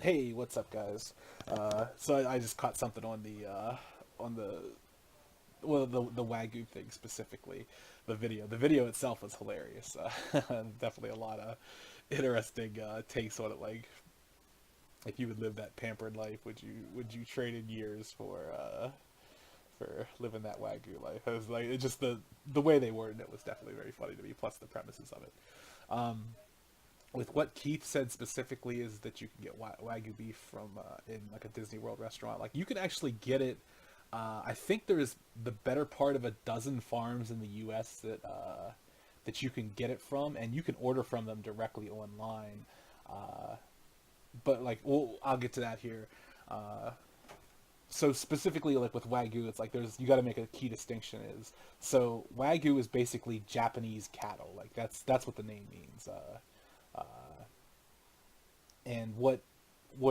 Hey, what's up, guys? So I just caught something on the the Wagyu thing specifically, the video. The video itself was hilarious. Definitely a lot of interesting takes on it. Like, if you would live that pampered life, would you trade in years for living that Wagyu life? It was like it just the way they worded it was definitely very funny to me. Plus the premises of it. Um, with what Keith said specifically is that you can get Wagyu beef from in like a Disney World restaurant. Like you can actually get it. I think there's the better part of a dozen farms in the U.S. that you can get it from, and you can order from them directly online. Uh, but like, well, I'll get to that here. Uh, so specifically, like with Wagyu, it's like there's you got to make a key distinction is so Wagyu is basically Japanese cattle. Like that's what the name means. And what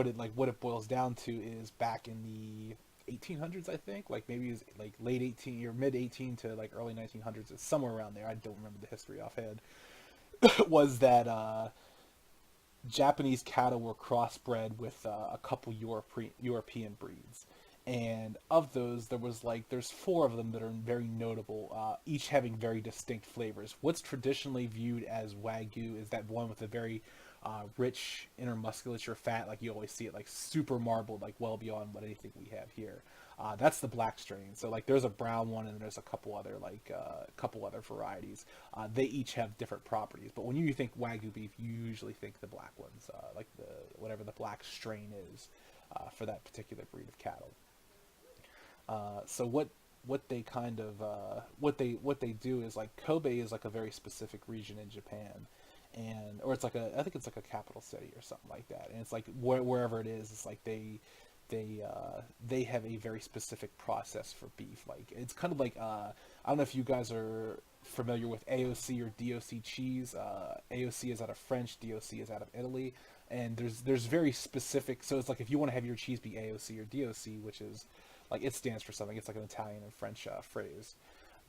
it boils down to is back in the 1800s, I think, like maybe it's like late 18 or mid 18 to like early 1900s, it's somewhere around there. I don't remember the history offhand. Was that Japanese cattle were crossbred with a couple European breeds, and of those there's four of them that are very notable, each having very distinct flavors. What's traditionally viewed as Wagyu is that one with a very rich inner musculature fat, like you always see it like super marbled, like well beyond what anything we have here. That's the black strain. So like there's a brown one and there's a couple other couple other varieties. They each have different properties. But when you think Wagyu beef, you usually think the black ones, like the whatever the black strain is for that particular breed of cattle. So what they kind of what they do is like Kobe is like a very specific region in Japan, and or it's like a I think it's like a capital city or something like that, and it's like wherever it is, it's like they have a very specific process for beef. Like it's kind of like I don't know if you guys are familiar with AOC or DOC cheese. AOC is out of French, DOC is out of Italy, and there's very specific. So it's like if you want to have your cheese be AOC or DOC, which is like it stands for something. It's like an Italian and French phrase.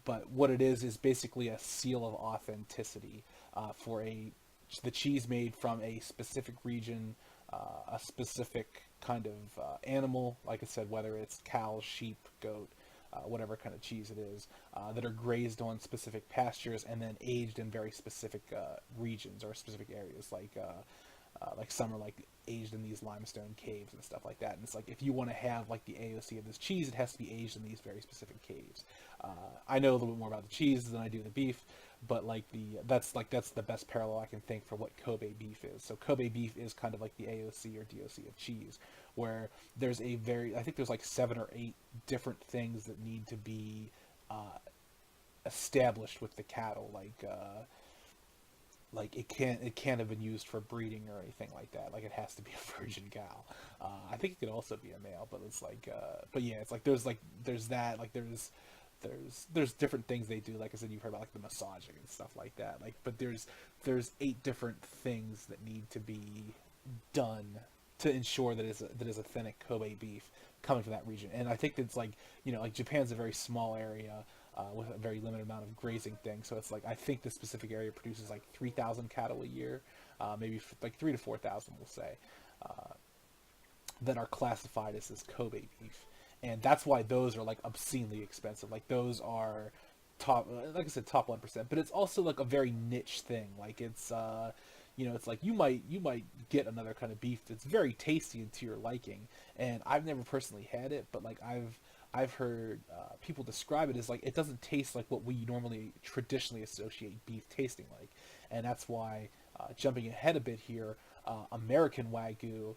But what it is basically a seal of authenticity for a the cheese made from a specific region, a specific kind of animal. Like I said, whether it's cow, sheep, goat, whatever kind of cheese it is, that are grazed on specific pastures and then aged in very specific regions or specific areas. Like some are like aged in these limestone caves and stuff like that. And it's like if you want to have like the AOC of this cheese, it has to be aged in these very specific caves. I know a little bit more about the cheese than I do the beef, but that's the best parallel I can think for what Kobe beef is. So Kobe beef is kind of like the AOC or DOC of cheese, where there's a very I think there's like 7 or 8 different things that need to be established with the cattle, like it can't have been used for breeding or anything like that. Like it has to be a virgin cow. I think it could also be a male, but it's but yeah, it's there's that there's different things they do. Like I said, you've heard about like the massaging and stuff like that. Like, but there's 8 different things that need to be done to ensure that is authentic Kobe beef coming from that region. And I think it's like like Japan's a very small area with a very limited amount of grazing things. So it's like I think the specific area produces like 3,000 cattle a year, maybe like 3 to 4,000, we'll say, that are classified as this Kobe beef, and that's why those are like obscenely expensive. Like those are top, like I said, top 1%. But it's also like a very niche thing. Like it's like you might get another kind of beef that's very tasty and to your liking, and I've never personally had it, but like I've heard people describe it as like it doesn't taste like what we normally traditionally associate beef tasting like, and that's why jumping ahead a bit here, American Wagyu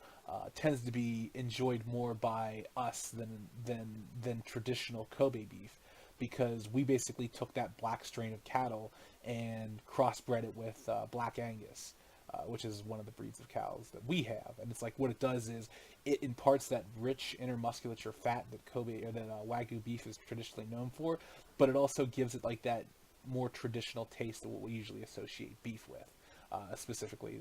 tends to be enjoyed more by us than traditional Kobe beef, because we basically took that black strain of cattle and crossbred it with Black Angus, which is one of the breeds of cows that we have. And it's like what it does is it imparts that rich inner musculature fat that Kobe or that Wagyu beef is traditionally known for, but it also gives it like that more traditional taste of what we usually associate beef with, specifically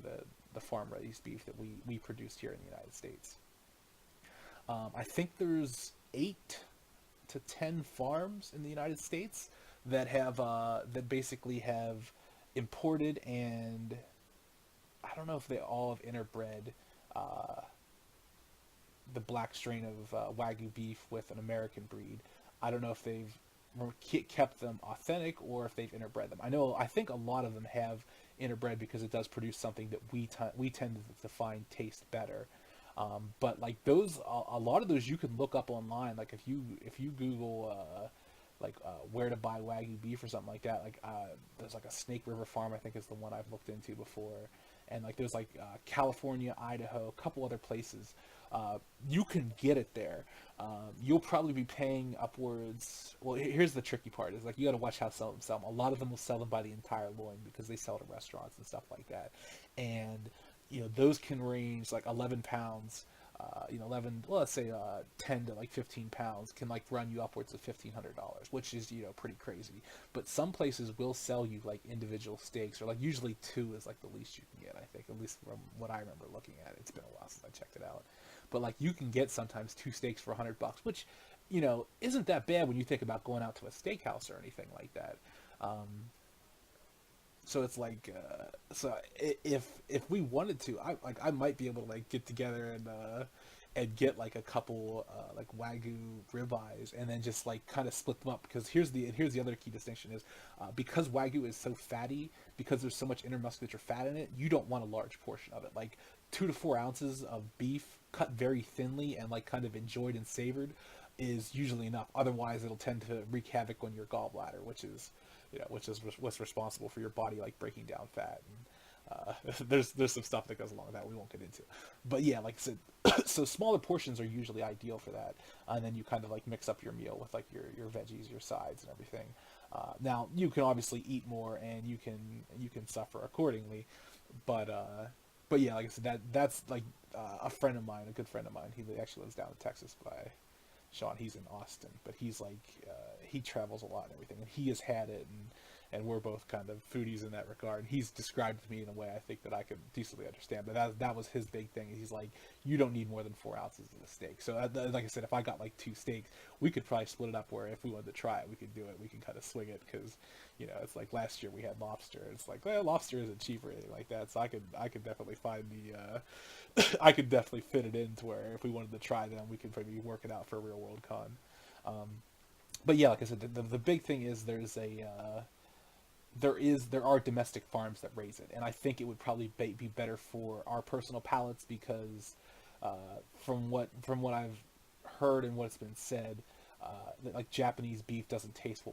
the farm raised beef that we produce here in the United States. I think there's 8 to 10 farms in the United States that have that basically have imported, and I don't know if they all have interbred the black strain of Wagyu beef with an American breed. I don't know if they've kept them authentic or if they've interbred them. I think a lot of them have interbred because it does produce something that we tend to find taste better. But like those, a lot of those you can look up online. Like if you Google where to buy Wagyu beef or something like that. Like there's like a Snake River Farm, I think is the one I've looked into before, and like there's like California, Idaho, a couple other places. You can get it there. You'll probably be paying upwards. Well, here's the tricky part: is like you got to watch how sell them. A lot of them will sell them by the entire loin because they sell to restaurants and stuff like that, and those can range like 11 pounds. 11, well, let's say 10 to like 15 pounds can like run you upwards of $1,500, which is pretty crazy. But some places will sell you like individual steaks, or like usually two is like the least you can get. I think, at least from what I remember looking at it. It's been a while since I checked it out. But like you can get sometimes two steaks for $100, which isn't that bad when you think about going out to a steakhouse or anything like that. So it's like, if we wanted to, I might be able to like get together and get like a couple like Wagyu ribeyes and then just like kind of split them up, because here's the other key distinction is because Wagyu is so fatty, because there's so much intermuscular fat in it, you don't want a large portion of it. Like 2 to 4 ounces of beef cut very thinly and like kind of enjoyed and savored is usually enough. Otherwise, it'll tend to wreak havoc on your gallbladder, which is what's responsible for your body like breaking down fat. And there's some stuff that goes along with that we won't get into. But yeah, like I said, so smaller portions are usually ideal for that. And then you kind of like mix up your meal with like your veggies, your sides, and everything. Now you can obviously eat more and you can suffer accordingly, but yeah, like I said, that's like a friend of mine, a good friend of mine. He actually lives down in Texas, but Sean, he's in Austin, but he's like he travels a lot and everything, and he has had it, and we're both kind of foodies in that regard. He's described it to me in a way I think that I could decently understand, but that was his big thing. He's like, you don't need more than 4 ounces of the steak. So like I said, if I got like two steaks, we could probably split it up, where if we wanted to try it, we could do it. We can kind of swing it, because it's like last year we had lobster. It's like, well, lobster isn't cheap or anything like that, so I could definitely find I could definitely fit it into where if we wanted to try them, we could probably work it out for a real world con. But yeah, like I said, the big thing is there are domestic farms that raise it, and I think it would probably be better for our personal palates, because from what I've heard and what's been said, like Japanese beef doesn't taste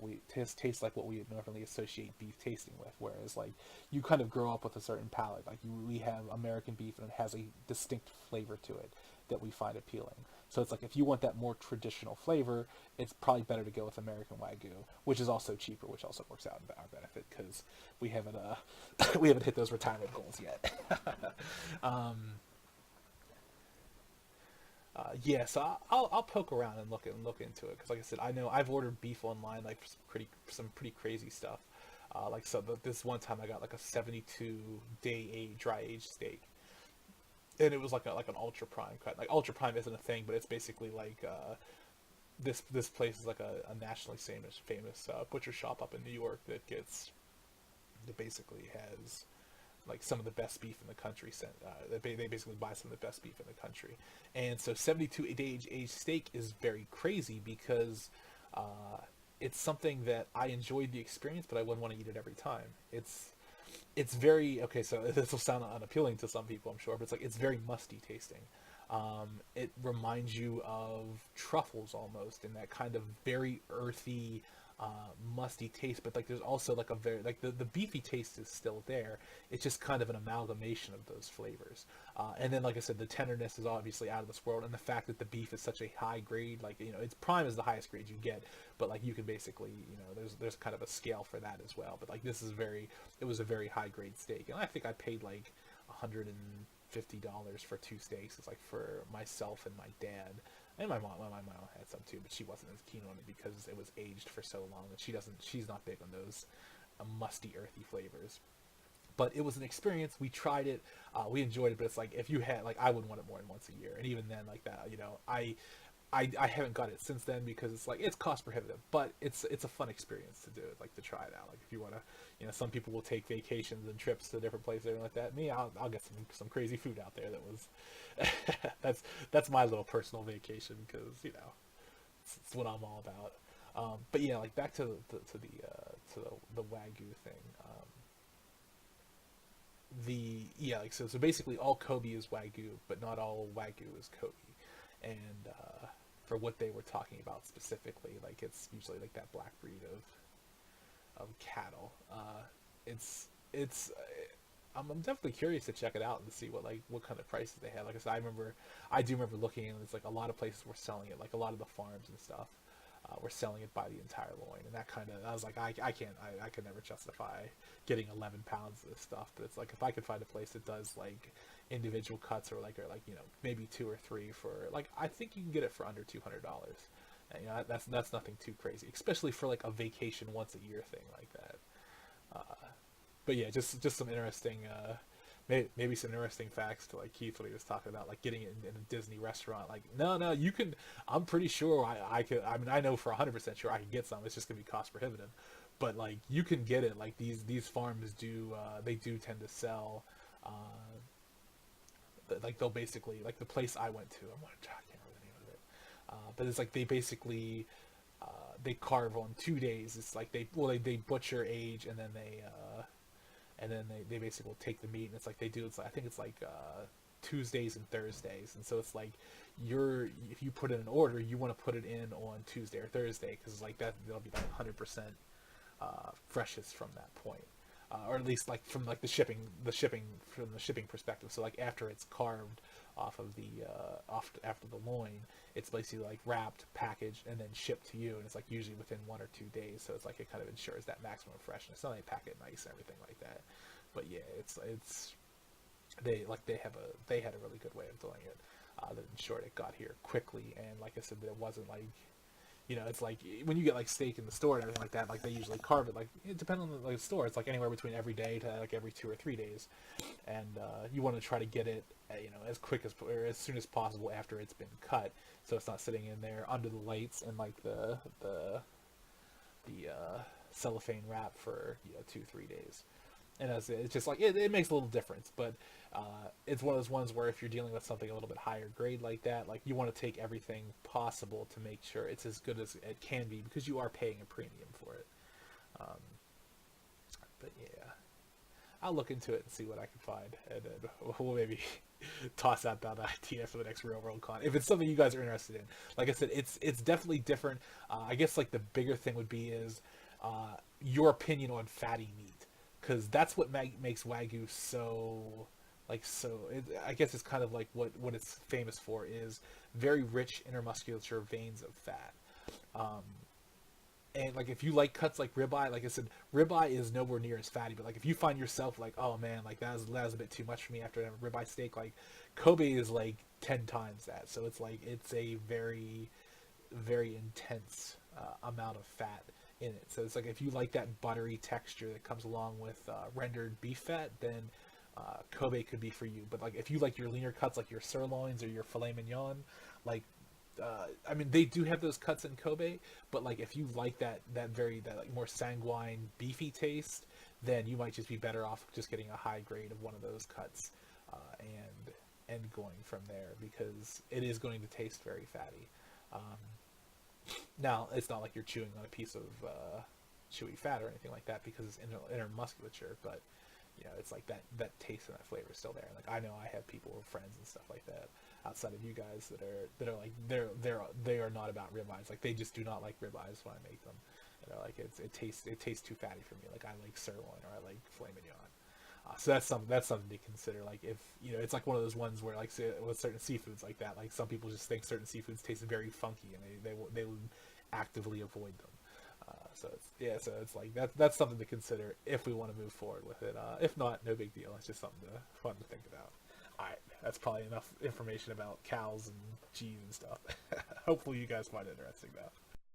like what we normally associate beef tasting with. Whereas like you kind of grow up with a certain palate. Like we have American beef, and it has a distinct flavor to it that we find appealing. So it's like if you want that more traditional flavor, it's probably better to go with American Wagyu, which is also cheaper, which also works out in our benefit, because we haven't we haven't hit those retirement goals yet. Yeah, so I'll poke around and look into it, because like I said, I know I've ordered beef online, like some pretty crazy stuff. This one time I got like a 72-day dry aged steak, and it was like an ultra prime cut. Like ultra prime isn't a thing, but it's basically like this place is like a nationally famous butcher shop up in New York that basically has like some of the best beef in the country. They basically buy some of the best beef in the country, and so 72-day aged steak is very crazy, because it's something that I enjoyed the experience, but I wouldn't want to eat it every time. It's very okay. So this will sound unappealing to some people, I'm sure, but it's very musty tasting. It reminds you of truffles almost, in that kind of very earthy, musty taste, but like there's also like a very like the beefy taste is still there. It's just kind of an amalgamation of those flavors. And then like I said, the tenderness is obviously out of this world, and the fact that the beef is such a high grade, like it's prime is the highest grade you get, but like you can basically there's kind of a scale for that as well. But like it was a very high grade steak, and I think I paid like $150 for two steaks. It's like for myself and my dad. And my mom had some too, but she wasn't as keen on it because it was aged for so long, and she's not big on those musty, earthy flavors. But it was an experience. We tried it, we enjoyed it, but it's like if you had like I wouldn't want it more than once a year, and even then like that, I haven't got it since then because it's like it's cost prohibitive, but it's a fun experience to do it, like to try it out. Like if you want to, some people will take vacations and trips to different places and like that. Me, I'll get some crazy food out there that was that's my little personal vacation because it's what I'm all about. But yeah, like back to the Wagyu thing. Like so basically all Kobe is Wagyu, but not all Wagyu is Kobe, and for what they were talking about specifically, like it's usually like that black breed of cattle. It's I'm definitely curious to check it out and see what kind of prices they have. Like I said, I do remember looking, and it's like a lot of places were selling it, like a lot of the farms and stuff. Were selling it by the entire loin, and that kind of, I was like, I could never justify getting 11 pounds of this stuff. But it's like if I could find a place that does like individual cuts or like maybe 2 or 3 for like, I think you can get it for under $200. And, that's nothing too crazy, especially for like a vacation once a year thing like that. But yeah, just some interesting. Maybe some interesting facts to like Keith when he was talking about like getting it in a Disney restaurant. Like, no, you can. I'm pretty sure I could. I mean, I know for 100% sure I can get some. It's just gonna be cost prohibitive, but like you can get it. Like these farms do. They do tend to sell. Like they'll basically like the place I went to. I can't remember the name of it. But it's like they basically they carve on 2 days. It's like they butcher, age, and then they basically will take the meat, and it's like they do. It's like, I think it's like Tuesdays and Thursdays, and so it's like if you put in an order, you want to put it in on Tuesday or Thursday because it's like they'll be like 100% freshest from that point, or at least like from like the shipping from the shipping perspective. So like after it's carved off of the after the loin, it's basically like wrapped, packaged, and then shipped to you, and it's like usually within 1 or 2 days. So it's like it kind of ensures that maximum freshness. So they pack it nice and everything like that. But yeah, it's they had a really good way of doing it that ensured it got here quickly, and like I said, that it wasn't like it's like when you get like steak in the store and everything like that, like they usually carve it, like it depends on the store, it's like anywhere between every day to like every 2 or 3 days, and you want to try to get it as quick as or as soon as possible after it's been cut, so it's not sitting in there under the lights and like the cellophane wrap for 2-3 days. And it's just like it makes a little difference, but it's one of those ones where if you're dealing with something a little bit higher grade like that, like you want to take everything possible to make sure it's as good as it can be because you are paying a premium for it. But yeah, I'll look into it and see what I can find, and then we'll maybe toss out that idea for the next Real World Con if it's something you guys are interested in. Like I said, it's definitely different. I guess like the bigger thing would be is your opinion on fatty meat. Because that's what makes Wagyu so, I guess it's kind of like what it's famous for is very rich intermusculature veins of fat. And like if you like cuts like ribeye, like I said, ribeye is nowhere near as fatty. But like if you find yourself like, oh man, like that was a bit too much for me after a ribeye steak, like Kobe is like 10 times that. So it's like it's a very, very intense amount of fat in it. So it's like if you like that buttery texture that comes along with rendered beef fat, then Kobe could be for you. But like if you like your leaner cuts like your sirloins or your filet mignon, like I mean they do have those cuts in Kobe, but like if you like that like more sanguine beefy taste, then you might just be better off just getting a high grade of one of those cuts and going from there, because it is going to taste very fatty. Now, it's not like you're chewing on a piece of chewy fat or anything like that because it's intermusculature, but it's like that taste and that flavor is still there. And like I know I have people, friends and stuff like that outside of you guys that are like they are not about ribeyes. Like they just do not like ribeyes when I make them. And they're like it tastes too fatty for me. Like I like sirloin or I like filet mignon. So that's something to consider. Like if it's like one of those ones where like say, with certain seafoods like that, like some people just think certain seafoods taste very funky and they would actively avoid them. So it's like that's something to consider if we want to move forward with it. If not, no big deal. It's just something fun to think about. All right, that's probably enough information about cows and cheese and stuff. Hopefully you guys find it interesting though.